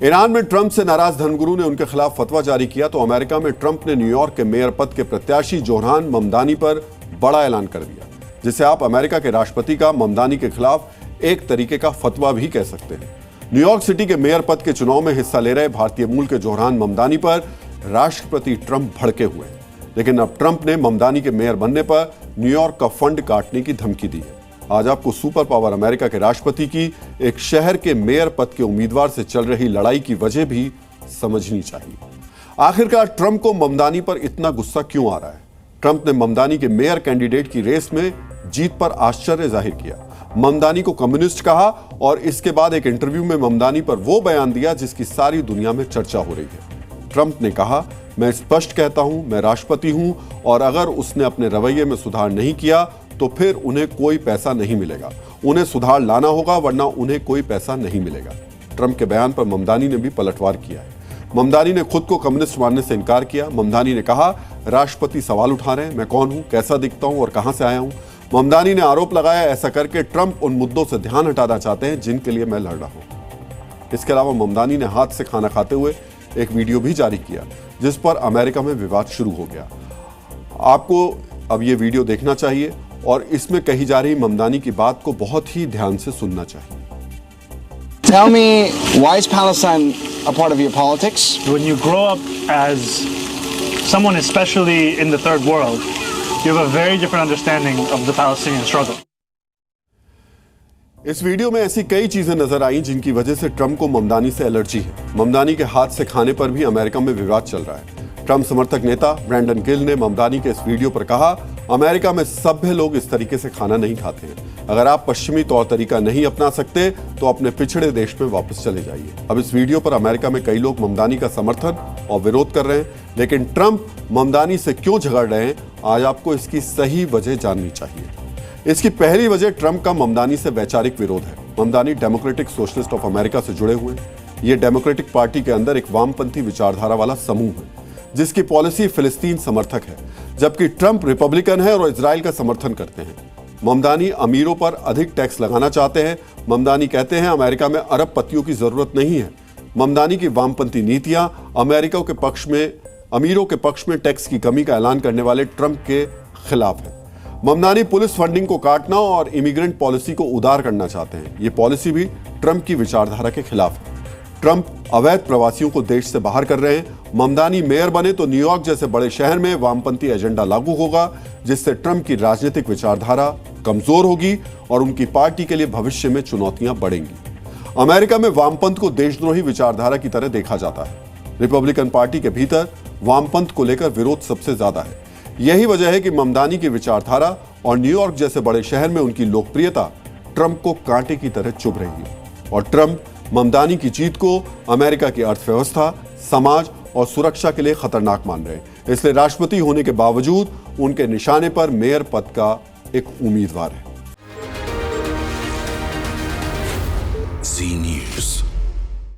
Iran में Trump से नाराज धर्मगुरु ने उनके खिलाफ फतवा जारी किया तो अमेरिका में ट्रंप ने न्यूयॉर्क के मेयर पद के प्रत्याशी जोहरान ममदानी पर बड़ा ऐलान कर दिया, जिसे आप अमेरिका के राष्ट्रपति का ममदानी के खिलाफ एक तरीके का फतवा भी कह सकते हैं। न्यूयॉर्क सिटी के मेयर पद के चुनाव में हिस्सा ले रहे भारतीय मूल के जोहरान ममदानी पर राष्ट्रपति ट्रंप भड़के हुए, लेकिन अब ट्रंप ने ममदानी के मेयर बनने पर न्यूयॉर्क का फंड काटने की धमकी दी है। आज आपको सुपर पावर अमेरिका के राष्ट्रपति की एक शहर के मेयर पद के उम्मीदवार से चल रही लड़ाई की वजह भी समझनी चाहिए। आखिरकार ट्रंप को ममदानी पर इतना गुस्सा क्यों आ रहा है? ट्रंप ने ममदानी के मेयर कैंडिडेट की रेस में जीत पर आश्चर्य जाहिर किया, ममदानी को कम्युनिस्ट कहा और इसके बाद एक इंटरव्यू में ममदानी पर वो बयान दिया जिसकी सारी दुनिया में चर्चा हो रही है। ट्रंप ने कहा, मैं स्पष्ट कहता हूं, मैं राष्ट्रपति हूं और अगर उसने अपने रवैये में सुधार नहीं किया तो फिर उन्हें कोई पैसा नहीं मिलेगा। उन्हें सुधार लाना होगा वरना उन्हें कोई पैसा नहीं मिलेगा। ट्रंप के बयान पर ममदानी ने भी पलटवार किया है। ममदानी ने खुद को कम्युनिस्ट मानने से इनकार किया। ममदानी ने कहा, राष्ट्रपति सवाल उठा रहे हैं, मैं कौन हूं, कैसा दिखता हूं और कहां से आया हूं। ममदानी ने आरोप लगाया, ऐसा करके ट्रंप उन मुद्दों से ध्यान हटाना चाहते हैं जिनके लिए मैं लड़ रहा हूं। इसके अलावा ममदानी ने हाथ से खाना खाते हुए एक वीडियो भी जारी किया जिस पर अमेरिका में विवाद शुरू हो गया। आपको अब ये वीडियो देखना चाहिए और इसमें कही जा रही ममदानी की बात को बहुत ही ध्यान से सुनना चाहिए। Tell me, why is Palestine a part of your politics? When you grow up as someone, especially in the third world, you have a very different understanding of the Palestinian struggle. इस video में ऐसी कई चीजें नजर आई जिनकी वजह से Trump को ममदानी से एलर्जी है। ममदानी के हाथ से खाने पर भी अमेरिका में विवाद चल रहा है। ट्रंप समर्थक नेता ब्रैंडन गिल ने ममदानी के इस वीडियो पर कहा, अमेरिका में सभ्य लोग इस तरीके से खाना नहीं खाते हैं। अगर आप पश्चिमी तौर तरीका नहीं अपना सकते तो अपने पिछड़े देश में वापस चले जाइए। अब इस वीडियो पर अमेरिका में कई लोग ममदानी का समर्थन और विरोध कर रहे हैं, लेकिन ट्रंप ममदानी से क्यों झगड़ रहे हैं, आज आपको इसकी सही वजह जाननी चाहिए। इसकी पहली वजह ट्रंप का ममदानी से वैचारिक विरोध है। Mamdani democratic socialist of America से जुड़े हुए हैं। ये डेमोक्रेटिक पार्टी के अंदर एक वामपंथी विचारधारा वाला समूह है जिसकी पॉलिसी फिलिस्तीन समर्थक है, जबकि ट्रंप रिपब्लिकन है और इजराइल का समर्थन करते हैं। ममदानी अमीरों पर अधिक टैक्स लगाना चाहते हैं। ममदानी कहते हैं अमेरिका में अरबपतियों की जरूरत नहीं है। ममदानी की वामपंथी नीतियां अमेरिका के पक्ष में, अमीरों के पक्ष में टैक्स की कमी का ऐलान करने वाले ट्रंप के खिलाफ है। ममदानी पुलिस फंडिंग को काटना और इमिग्रेंट पॉलिसी को उदार करना चाहते हैं। ये पॉलिसी भी ट्रंप की विचारधारा के खिलाफ है। ट्रंप अवैध प्रवासियों को देश से बाहर कर रहे हैं। ममदानी मेयर बने तो न्यूयॉर्क जैसे बड़े शहर में वामपंथी एजेंडा लागू होगा, जिससे ट्रंप की राजनीतिक विचारधारा कमजोर होगी और उनकी पार्टी के लिए भविष्य में चुनौतियां बढ़ेंगी। अमेरिका में वामपंथ को देशद्रोही विचारधारा की तरह देखा जाता है। रिपब्लिकन पार्टी के भीतर वामपंथ को लेकर विरोध सबसे ज्यादा है। यही वजह है कि ममदानी की विचारधारा और न्यूयॉर्क जैसे बड़े शहर में उनकी लोकप्रियता ट्रंप को कांटे की तरह चुभ रही है। और ट्रंप ममदानी की जीत को अमेरिका की अर्थव्यवस्था, समाज और सुरक्षा के लिए खतरनाक मान रहे हैं। इसलिए राष्ट्रपति होने के बावजूद उनके निशाने पर मेयर पद का एक उम्मीदवार है। Zee News।